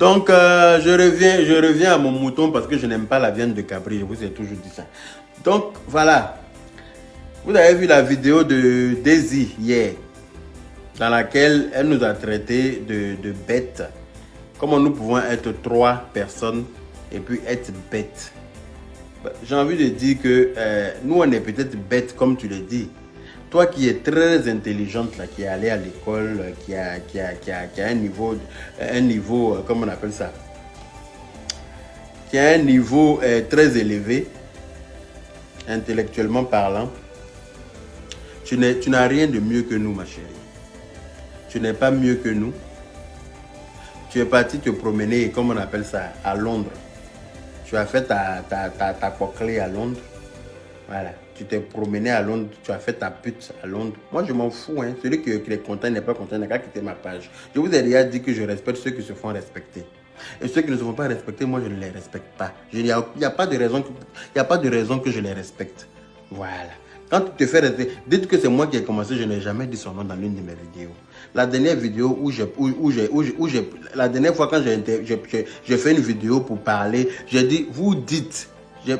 Donc, je reviens à mon mouton parce que je n'aime pas la viande de cabri. Je vous ai toujours dit ça. Donc, voilà. Vous avez vu la vidéo de Daisy hier, dans laquelle elle nous a traité de bêtes. Comment nous pouvons être 3 personnes et puis être bêtes. J'ai envie de dire que nous, on est peut-être bêtes, comme tu le dis. Toi qui es très intelligente, là, qui est allée à l'école, qui a un niveau, comment on appelle ça, qui a un niveau très élevé, intellectuellement parlant, tu n'as rien de mieux que nous, ma chérie. Tu n'es pas mieux que nous. Tu es parti te promener, comme on appelle ça, à Londres. Tu as fait ta cochlée à Londres. Voilà. Tu t'es promené à Londres, tu as fait ta pute à Londres. Moi, je m'en fous. Hein. Celui qui est content, n'est pas content, n'a qu'à quitter ma page. Je vous ai déjà dit que je respecte ceux qui se font respecter. Et ceux qui ne se font pas respecter, moi, je ne les respecte pas. Il n'y a pas de raison que je les respecte. Voilà. Quand tu te fais respecter, dites que c'est moi qui ai commencé, je n'ai jamais dit son nom dans l'une de mes vidéos. La dernière vidéo la dernière fois quand j'ai fait une vidéo pour parler, j'ai dit, vous dites,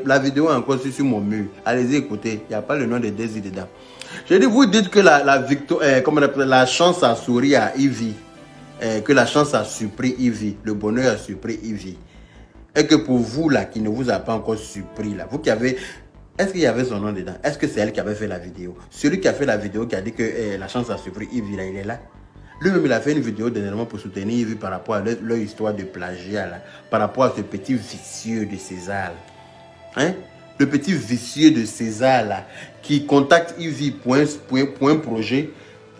la vidéo est encore sur mon mur. Allez-y, écoutez, il n'y a pas le nom de Daisy dedans. J'ai dit, vous dites que la chance a souri à Ivy, que la chance a surpris Ivy, le bonheur a surpris Ivy. Et que pour vous, là, qui ne vous a pas encore surpris, là, vous qui avez... Est-ce qu'il y avait son nom dedans? Est-ce que c'est elle qui avait fait la vidéo? Celui qui a fait la vidéo, qui a dit que la chance a surpris Ivy, là, il est là. Lui-même, il a fait une vidéo dernièrement pour soutenir Ivy par rapport à leur histoire de plagiat, là, par rapport à ce petit vicieux de César. Hein? Le petit vicieux de César, là, qui contacte Ivy pour un projet.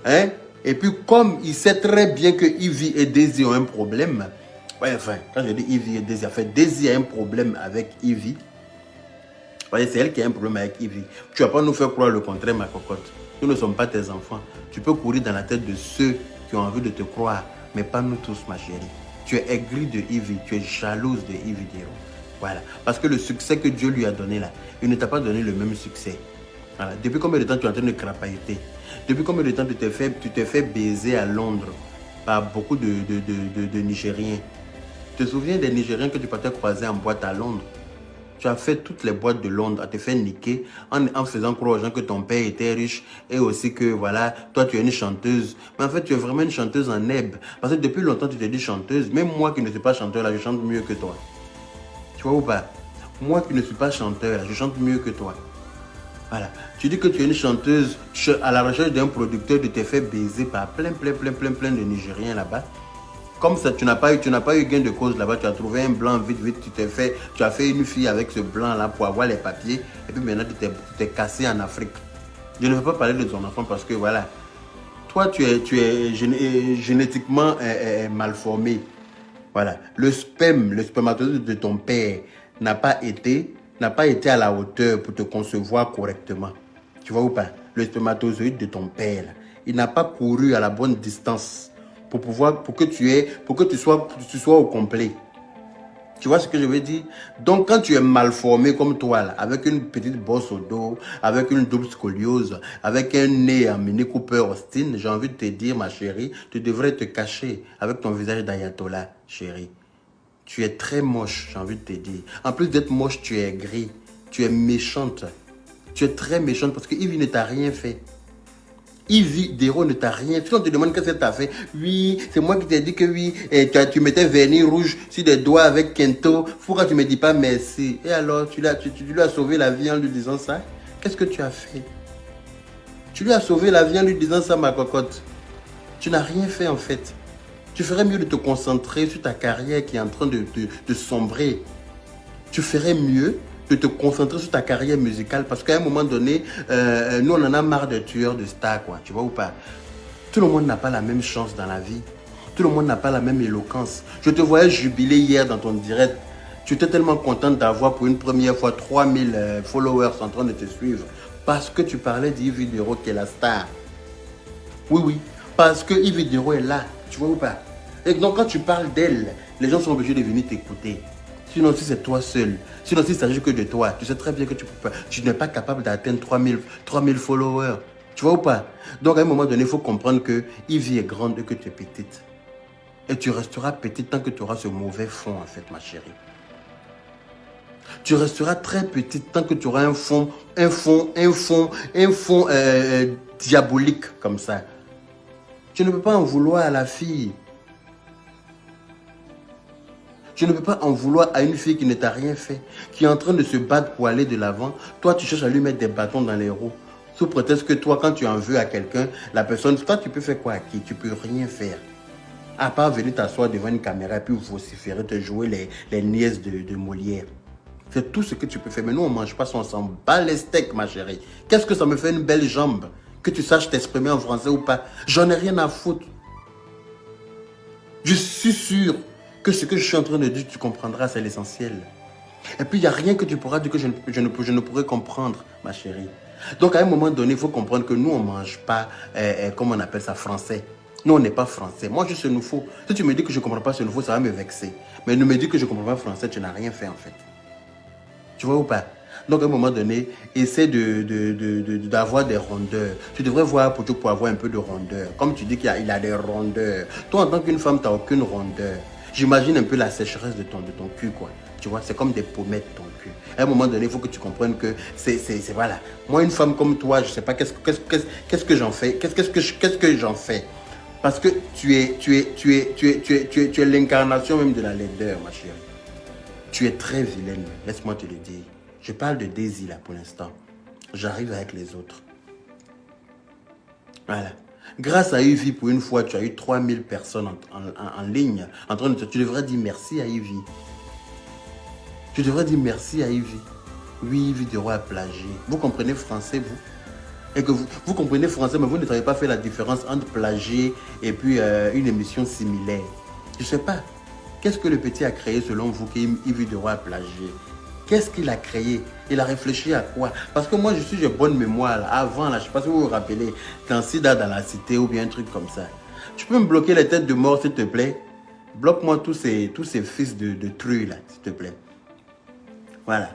Hein? Et puis, comme il sait très bien que Ivy et Daisy ont un problème, ouais, enfin, quand je dis Ivy et Daisy, en fait, Daisy a un problème avec Ivy. C'est elle qui a un problème avec Ivy. Tu ne vas pas nous faire croire le contraire, ma cocotte. Nous ne sommes pas tes enfants. Tu peux courir dans la tête de ceux qui ont envie de te croire, mais pas nous tous, ma chérie. Tu es aigrie de Ivy, tu es jalouse de Ivy Dero. Voilà. Parce que le succès que Dieu lui a donné là, il ne t'a pas donné le même succès. Voilà. Depuis combien de temps tu es en train de crapailleter? Depuis combien de temps tu t'es fait baiser à Londres par beaucoup de Nigériens? Tu te souviens des Nigériens que tu partais croiser en boîte à Londres? Tu as fait toutes les boîtes de Londres à te faire niquer en faisant croire aux gens que ton père était riche et aussi que voilà, toi tu es une chanteuse. Mais en fait, tu es vraiment une chanteuse en herbe. Parce que depuis longtemps, tu te dis chanteuse. Même moi qui ne suis pas chanteur, là, je chante mieux que toi. Tu vois ou pas? Moi qui ne suis pas chanteur, là, je chante mieux que toi. Voilà. Tu dis que tu es une chanteuse à la recherche d'un producteur de te faire baiser par plein de Nigériens là-bas. Comme ça, tu n'as pas eu gain de cause là-bas, tu as trouvé un blanc vite, tu as fait une fille avec ce blanc-là pour avoir les papiers, et puis maintenant tu t'es cassé en Afrique. Je ne veux pas parler de ton enfant parce que voilà, toi tu es génétiquement mal formé. Voilà, le spermatozoïde de ton père n'a pas été à la hauteur pour te concevoir correctement. Tu vois ou pas? Le spermatozoïde de ton père, là, il n'a pas couru à la bonne distance pour que tu sois au complet. Tu vois ce que je veux dire? Donc, quand tu es mal formé comme toi, là, avec une petite bosse au dos, avec une double scoliose, avec un nez en Mini Cooper Austin, j'ai envie de te dire, ma chérie, tu devrais te cacher avec ton visage d'ayatollah, chérie. Tu es très moche, j'ai envie de te dire. En plus d'être moche, tu es gris. Tu es méchante. Tu es très méchante parce que Ivy ne t'a rien fait. Ivy Dero ne t'a rien fait. Si on te demande qu'est-ce que tu as fait, oui, c'est moi qui t'ai dit que oui, et tu mettais vernis rouge sur des doigts avec Kento. Pourquoi tu ne me dis pas merci? Et alors, tu lui as sauvé la vie en lui disant ça? Qu'est-ce que tu as fait? Tu lui as sauvé la vie en lui disant ça, ma cocotte. Tu n'as rien fait en fait. Tu ferais mieux de te concentrer sur ta carrière qui est en train de sombrer. Tu ferais mieux de te concentrer sur ta carrière musicale parce qu'à un moment donné, nous on en a marre de tueurs de stars, quoi, tu vois ou pas? Tout le monde n'a pas la même chance dans la vie. Tout le monde n'a pas la même éloquence. Je te voyais jubiler hier dans ton direct. Tu étais tellement contente d'avoir pour une première fois 3000 followers en train de te suivre parce que tu parlais d'Yves Dero qui est la star. Oui, oui, parce que Yves Dero est là, tu vois ou pas? Et donc quand tu parles d'elle, les gens sont obligés de venir t'écouter. Sinon, si c'est toi seul, sinon s'il ne s'agit que de toi, tu sais très bien que tu n'es pas capable d'atteindre 3000 followers. Tu vois ou pas? Donc à un moment donné, il faut comprendre que Ivy est grande et que tu es petite. Et tu resteras petit tant que tu auras ce mauvais fond, en fait, ma chérie. Tu resteras très petit tant que tu auras un fond diabolique comme ça. Tu ne peux pas en vouloir à la fille. Tu ne peux pas en vouloir à une fille qui ne t'a rien fait, qui est en train de se battre pour aller de l'avant. Toi, tu cherches à lui mettre des bâtons dans les roues. Sous prétexte que toi, quand tu en veux à quelqu'un, la personne, toi, tu peux faire quoi à qui? Tu peux rien faire. À part venir t'asseoir devant une caméra et puis vociférer, te jouer les niaises de Molière. C'est tout ce que tu peux faire. Mais nous, on ne mange pas ça, on s'en bat les steaks, ma chérie. Qu'est-ce que ça me fait une belle jambe? Que tu saches t'exprimer en français ou pas. J'en ai rien à foutre. Je suis sûr que ce que je suis en train de dire, tu comprendras, c'est l'essentiel. Et puis, il n'y a rien que tu pourras dire que je ne pourrais comprendre, ma chérie. Donc, à un moment donné, il faut comprendre que nous, on ne mange pas, comment on appelle ça, français. Nous, on n'est pas français. Moi, je suis nouveau. Si tu me dis que je ne comprends pas ce nouveau, ça va me vexer. Mais ne me dis que je ne comprends pas français, tu n'as rien fait, en fait. Tu vois ou pas? Donc, à un moment donné, essaie d'avoir des rondeurs. Tu devrais voir pour avoir un peu de rondeur. Comme tu dis qu'il a des rondeurs. Toi, en tant qu'une femme, tu n'as aucune rondeur. J'imagine un peu la sécheresse de ton cul, quoi. Tu vois, c'est comme des pommettes, ton cul. À un moment donné, il faut que tu comprennes que c'est voilà. Moi, une femme comme toi, je ne sais pas qu'est-ce que j'en fais. Qu'est-ce que j'en fais? Parce que tu es l'incarnation même de la laideur, ma chérie. Tu es très vilaine, laisse-moi te le dire. Je parle de Daisy là pour l'instant. J'arrive avec les autres. Voilà. Grâce à Ivy, pour une fois, tu as eu 3000 personnes en ligne. En train de tu devrais dire merci à Ivy. Tu devrais dire merci à Ivy. Oui, Ivy de Roi a plagié. Vous comprenez français, vous? Et que vous comprenez français, mais vous ne savez pas faire la différence entre plagier et puis une émission similaire. Je ne sais pas. Qu'est-ce que le petit a créé selon vous qu'Yves de Roi a plagié? Qu'est-ce qu'il a créé? Il a réfléchi à quoi? Parce que moi, j'ai bonne mémoire. Là. Avant, là, je ne sais pas si vous vous rappelez, dans Sida dans la cité ou bien un truc comme ça. Tu peux me bloquer les têtes de mort, s'il te plaît? Bloque-moi tous ces fils de truie, là, s'il te plaît. Voilà.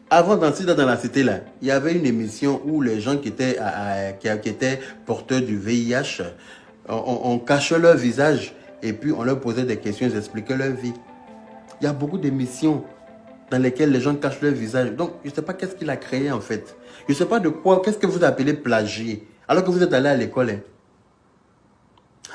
Avant, dans Sida dans la cité, là, il y avait une émission où les gens qui étaient porteurs du VIH, on cachait leur visage. Et puis, on leur posait des questions, ils expliquaient leur vie. Il y a beaucoup d'émissions dans lesquelles les gens cachent leur visage. Donc, je ne sais pas qu'est-ce qu'il a créé, en fait. Je ne sais pas de quoi, qu'est-ce que vous appelez plagier, alors que vous êtes allé à l'école. Hein.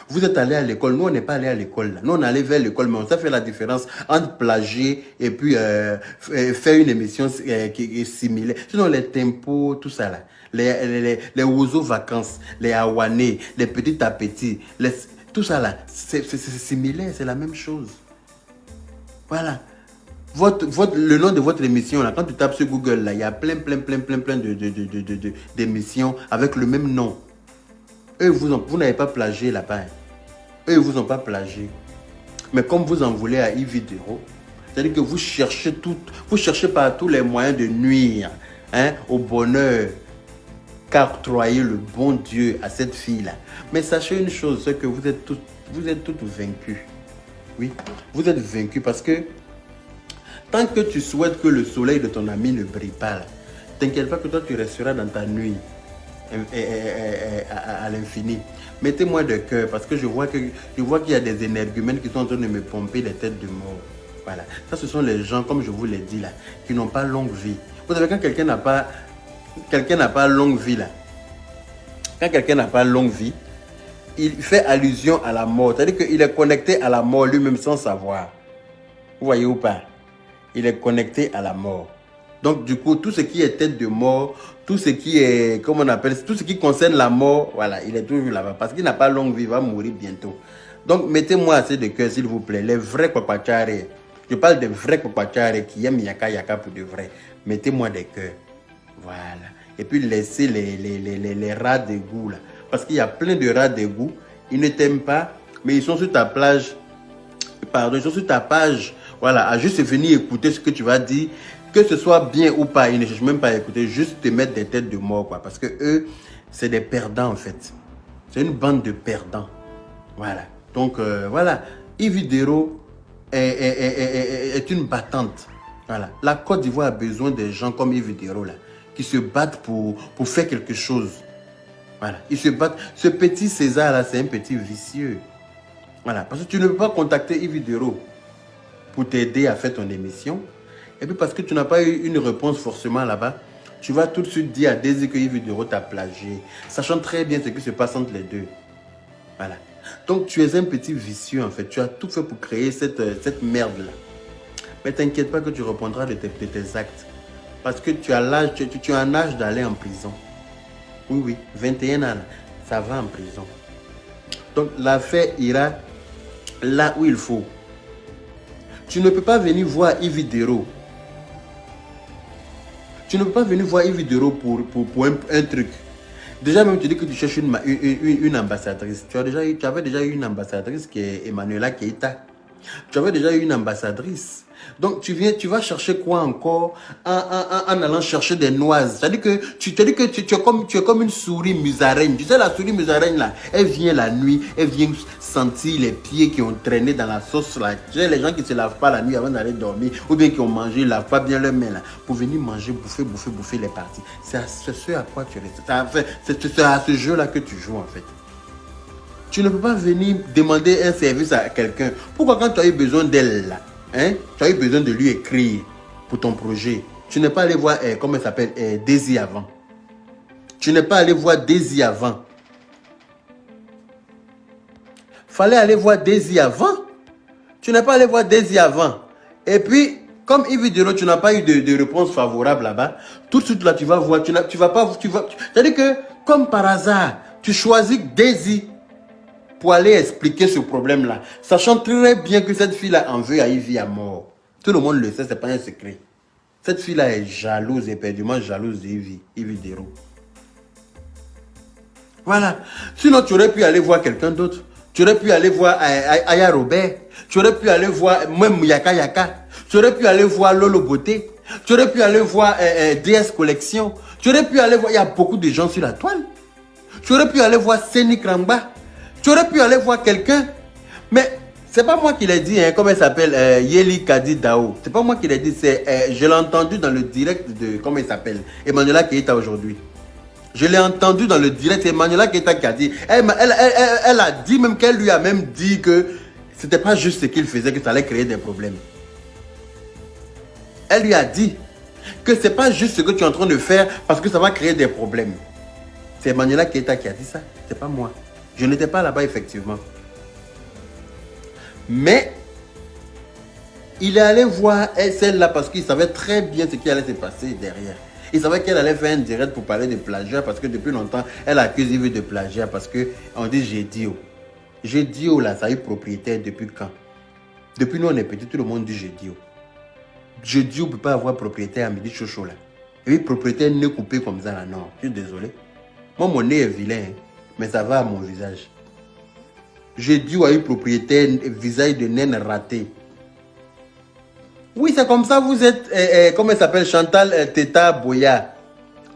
Vous êtes allé à l'école. Nous, on n'est pas allé à l'école. Nous, on est allé vers l'école, mais on sait faire la différence entre plagier et puis faire une émission qui est similaire. Sinon, les tempos, tout ça, là. Les oiseaux vacances, les awanais, les petits appétits, tout ça là, c'est similaire, c'est la même chose. Voilà. Le nom de votre émission, là, quand tu tapes sur Google, là, il y a plein d'émissions avec le même nom. Eux, vous n'avez pas plagié là-bas. Eux, ils vous ont pas plagié. Mais comme vous en voulez à Yves Dero, c'est-à-dire que vous cherchez par tous les moyens de nuire au bonheur qu'octroyer le bon Dieu à cette fille-là. Mais sachez une chose, c'est que vous êtes toutes vaincus. Oui, vous êtes vaincus parce que tant que tu souhaites que le soleil de ton ami ne brille pas, t'inquiète pas que toi tu resteras dans ta nuit à l'infini. Mettez-moi de cœur parce que je vois qu'il y a des énergumènes qui sont en train de me pomper les têtes de mort. Voilà. Ça, ce sont les gens, comme je vous l'ai dit là, qui n'ont pas longue vie. Vous savez, quand quelqu'un n'a pas longue vie là, quand quelqu'un n'a pas longue vie, il fait allusion à la mort. C'est-à-dire qu'il est connecté à la mort lui-même sans savoir. Vous voyez ou pas? Il est connecté à la mort. Donc, du coup, tout ce qui est tête de mort, tout ce qui est, comment on appelle, tout ce qui concerne la mort, voilà, il est toujours là-bas. Parce qu'il n'a pas longue vie, il va mourir bientôt. Donc, mettez-moi assez de cœur, s'il vous plaît. Les vrais papacharés. Je parle des vrais papacharés qui aiment yaka pour de vrai. Mettez-moi des cœurs. Voilà. Et puis, laissez les rats d'égout, là. Parce qu'il y a plein de rats d'égout. Ils ne t'aiment pas, mais ils sont sur ta plage. Pardon, ils sont sur ta page. Voilà, à juste venir écouter ce que tu vas dire. Que ce soit bien ou pas, ils ne cherchent même pas à écouter. Juste te mettre des têtes de mort, quoi. Parce que eux, c'est des perdants, en fait. C'est une bande de perdants. Voilà. Donc, voilà. Yves Dero est une battante. Voilà. La Côte d'Ivoire a besoin des gens comme Yves Dero, là, qui se battent pour faire quelque chose. Voilà. Ils se battent. Ce petit César, là, c'est un petit vicieux. Voilà, parce que tu ne peux pas contacter Yves Dero pour t'aider à faire ton émission. Et puis parce que tu n'as pas eu une réponse forcément là-bas, tu vas tout de suite dire à Daisy que Yves Dero t'a plagié, sachant très bien ce qui se passe entre les deux. Voilà. Donc tu es un petit vicieux en fait. Tu as tout fait pour créer cette merde-là. Mais t'inquiète pas que tu répondras de tes actes. Parce que tu as l'âge, tu as un âge d'aller en prison. Oui, oui, 21 ans, ça va en prison. Donc l'affaire ira là où il faut. Tu ne peux pas venir voir Yves Dero. Tu ne peux pas venir voir Yves Dero pour un truc. Déjà même tu dis que tu cherches une ambassadrice. Tu avais déjà eu une ambassadrice qui est Emmanuela Keita. Tu avais déjà eu une ambassadrice. Donc tu vas chercher quoi encore en allant chercher des noises. C'est-à-dire que tu es comme une souris musaraigne. Tu sais la souris musaraigne là, elle vient la nuit, elle vient sentir les pieds qui ont traîné dans la sauce là. Tu sais les gens qui ne se lavent pas la nuit avant d'aller dormir ou bien qui ont mangé, ils ne lavent pas bien leurs mains là pour venir manger, bouffer les parties. C'est ce à quoi tu restes. C'est à ce jeu là que tu joues en fait. Tu ne peux pas venir demander un service à quelqu'un. Pourquoi quand tu as eu besoin d'elle là, hein, tu as eu besoin de lui écrire pour ton projet, tu n'es pas allé voir, comment elle s'appelle, Daisy avant. Tu n'es pas allé voir Daisy avant. Fallait aller voir Daisy avant. Tu n'es pas allé voir Daisy avant. Et puis, comme Yves Dero, tu n'as pas eu de réponse favorable là-bas, tout de suite là, tu vas voir, c'est-à-dire que, comme par hasard, tu choisis Daisy pour aller expliquer ce problème-là, sachant très bien que cette fille-là en veut à Yves à mort. Tout le monde le sait, ce n'est pas un secret. Cette fille-là est jalouse, éperdument jalouse d'Yves Dero. Voilà. Sinon, tu aurais pu aller voir quelqu'un d'autre. Tu aurais pu aller voir Aya Robert. Tu aurais pu aller voir même Yaka Yaka. Tu aurais pu aller voir Lolo Beauté. Tu aurais pu aller voir DS Collection. Tu aurais pu aller voir, il y a beaucoup de gens sur la toile. Tu aurais pu aller voir Seni Kramba. Tu aurais pu aller voir quelqu'un. Mais c'est pas moi qui l'ai dit, hein, comment elle s'appelle, Yeli Kadi Dao. C'est pas moi qui l'ai dit, je l'ai entendu dans le direct de, comment il s'appelle, Emmanuela Keita aujourd'hui. Je l'ai entendu dans le direct, c'est Emmanuela Keita qui a dit. Elle a dit même qu'elle lui a même dit que c'était pas juste ce qu'il faisait, que ça allait créer des problèmes. Elle lui a dit que c'est pas juste ce que tu es en train de faire parce que ça va créer des problèmes. C'est Emmanuela Keita qui a dit ça, c'est pas moi. Je n'étais pas là-bas effectivement. Mais il est allé voir celle-là parce qu'il savait très bien ce qui allait se passer derrière. Il savait qu'elle allait faire un direct pour parler de plagiat parce que depuis longtemps, elle accuse Yves de plagiat parce qu'on dit Gédio. Gédio là, ça a eu propriétaire depuis quand? Depuis nous on est petit, tout le monde dit Gédio. Gédio ne peut pas avoir propriétaire à midi chocho là. Et puis propriétaire nez coupé comme ça là, non, je suis désolé. Moi mon nez est vilain, hein, mais ça va à mon visage. Gédio a eu propriétaire visage de naine raté. Oui, c'est comme ça, vous êtes, comment elle s'appelle, Chantal Teta Boya.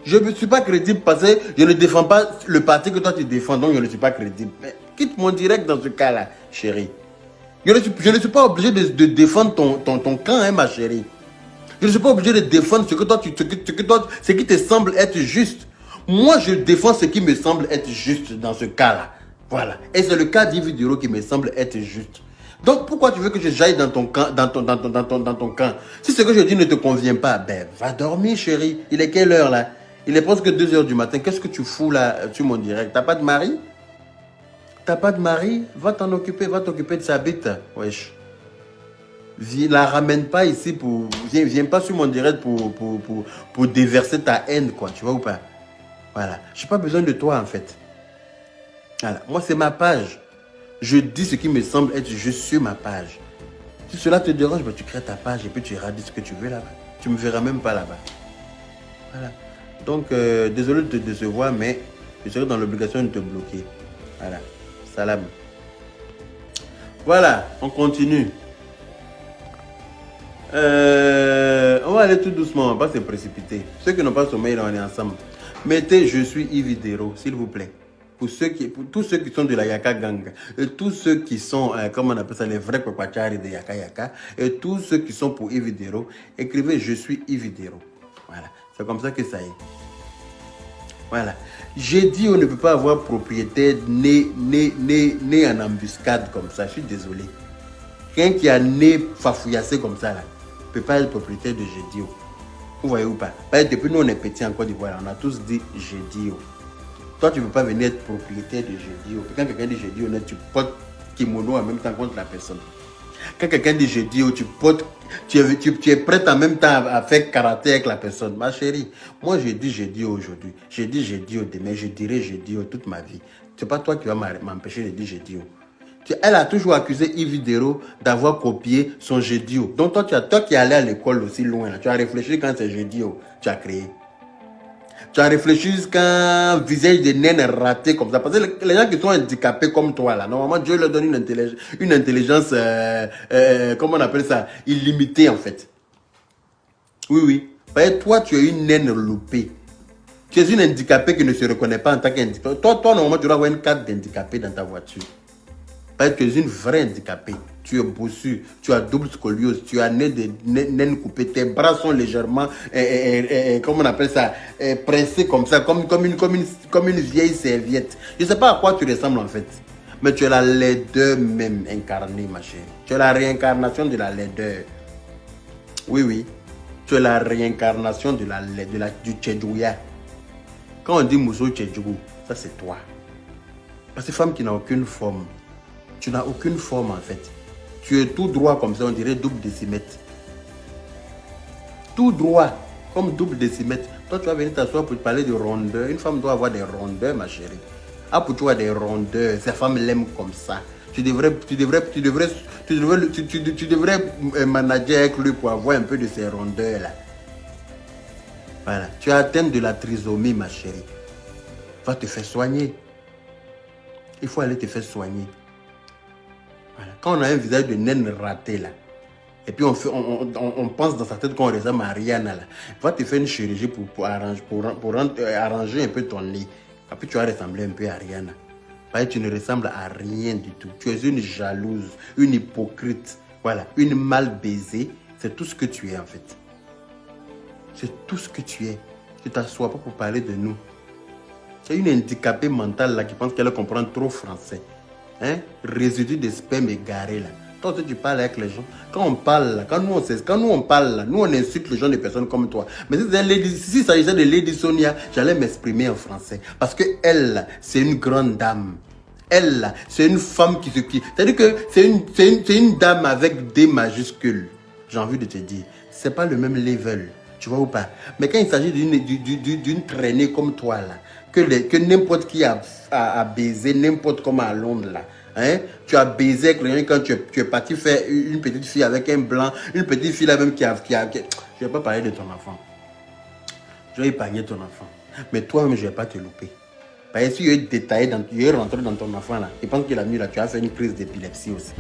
Je ne suis pas crédible parce que je ne défends pas le parti que toi tu défends, donc je ne suis pas crédible. Mais quitte mon direct dans ce cas-là, chérie. Je ne suis pas obligé de défendre ton camp, hein, ma chérie. Je ne suis pas obligé de défendre ce qui te semble être juste. Moi, je défends ce qui me semble être juste dans ce cas-là. Voilà. Et c'est le cas d'Yves Dero qui me semble être juste. Donc, pourquoi tu veux que j'aille dans ton camp, dans ton camp? Si ce que je dis ne te convient pas, ben, va dormir, chérie. Il est quelle heure, là? Il est presque 2 h du matin. Qu'est-ce que tu fous, là, sur mon direct? T'as pas de mari? T'as pas de mari? Va t'en occuper, va t'occuper de sa bite. Wesh. La ramène pas ici pour... Viens pas sur mon direct pour déverser ta haine, quoi. Tu vois ou pas? Voilà. J'ai pas besoin de toi, en fait. Voilà. Moi, c'est ma page. Je dis ce qui me semble être juste sur ma page. Si cela te dérange, ben tu crées ta page et puis tu iras dire ce que tu veux là-bas. Tu ne me verras même pas là-bas. Voilà. Donc, désolé de te décevoir, mais je serai dans l'obligation de te bloquer. Voilà. Salam. Voilà, on continue. On va aller tout doucement, on va pas se précipiter. Ceux qui n'ont pas sommeil, là, on est ensemble. Mettez je suis Yves Dero, s'il vous plaît. Pour tous ceux qui sont de la Yaka Gang, et tous ceux qui sont, comment on appelle ça, les vrais papachari de Yaka Yaka, et tous ceux qui sont pour Yves Dero, écrivez je suis Yves Dero. Voilà, c'est comme ça que ça est. Voilà. J'ai dit on ne peut pas avoir propriétaire né en embuscade comme ça. Je suis désolé. Quelqu'un qui a né fafouillassé comme ça, là, ne peut pas être propriétaire de Gédio. Vous voyez ou pas? Depuis nous, on est petits en Côte d'Ivoire, on a tous dit Gédio. Toi, tu ne peux pas venir être propriétaire de Gédio. Quand quelqu'un dit Gédio, tu portes kimono en même temps contre la personne. Quand quelqu'un dit Gédio, tu es prêt en même temps à faire karaté avec la personne. Ma chérie, moi, je dis Gédio aujourd'hui. Je dis Gédio demain. Je dirai Gédio toute ma vie. Ce n'est pas toi qui vas m'empêcher de dire Gédio. Elle a toujours accusé Yves Dero d'avoir copié son Gédio. Donc toi qui es allé à l'école aussi loin, là, tu as réfléchi quand c'est Gédio, tu as créé. Tu as réfléchi jusqu'à un visage de naine raté comme ça. Parce que les gens qui sont handicapés comme toi, là, normalement, Dieu leur donne une intelligence, comment on appelle ça, illimitée en fait. Oui, oui. Parce que toi, tu es une naine loupée. Tu es une handicapée qui ne se reconnaît pas en tant qu'handicapée. Toi, normalement, tu dois avoir une carte d'handicapé dans ta voiture. Parce que tu es une vraie handicapée. Tu es bossu, tu as double scoliose, tu as naine coupée, tes bras sont légèrement, comment on appelle ça, pressés comme ça, comme une vieille serviette. Je ne sais pas à quoi tu ressembles en fait. Mais tu es la laideur même incarnée, ma chérie. Tu es la réincarnation de la laideur. Oui, oui. Tu es la réincarnation du Tchedjouya. Quand on dit Mousso Tchedjougou, ça c'est toi. Parce que femme qui n'a aucune forme. Tu n'as aucune forme en fait. Tu es tout droit comme ça, on dirait double décimètre. Tout droit, comme double décimètre. Toi, tu vas venir t'asseoir pour te parler de rondeur. Une femme doit avoir des rondeurs, ma chérie. Ah, pour toi, des rondeurs. Ces femmes l'aiment comme ça. Tu devrais manager avec lui pour avoir un peu de ces rondeurs-là. Voilà. Tu as atteint de la trisomie, ma chérie. Va te faire soigner. Il faut aller te faire soigner. Voilà. Quand on a un visage de naine raté là, et puis on pense dans sa tête qu'on ressemble à Rihanna là, va te faire une chirurgie pour arranger un peu ton nez. Et puis tu vas ressembler un peu à Rihanna. Parce que tu ne ressembles à rien du tout. Tu es une jalouse, une hypocrite, voilà, une mal baisée. C'est tout ce que tu es en fait. C'est tout ce que tu es. Tu ne t'assois pas pour parler de nous. C'est une handicapée mentale là qui pense qu'elle comprend trop français. Hein? Résidu de sperme égaré là. Quand tu parles avec les gens, quand on parle là, quand nous on parle là, nous on insulte les gens, des personnes comme toi. Mais si ça s'agissait de Lady Sonia, j'allais m'exprimer en français. Parce que elle, c'est une grande dame. Elle, c'est une femme qui se qui. C'est-à-dire que c'est une dame avec des majuscules. J'ai envie de te dire, c'est pas le même level. Tu vois ou pas? Mais quand il s'agit d'une traînée comme toi là, que n'importe qui a baisé, n'importe comment à Londres là, hein? Tu as baisé avec quelqu'un quand tu es parti faire une petite fille avec un blanc, une petite fille là même qui a... Je ne vais pas parler de ton enfant. Je vais épargner ton enfant. Mais toi-même, je ne vais pas te louper. Parce que si je vais détailler, je vais rentrer dans ton enfant là, je pense que la nuit là, tu as fait une crise d'épilepsie aussi.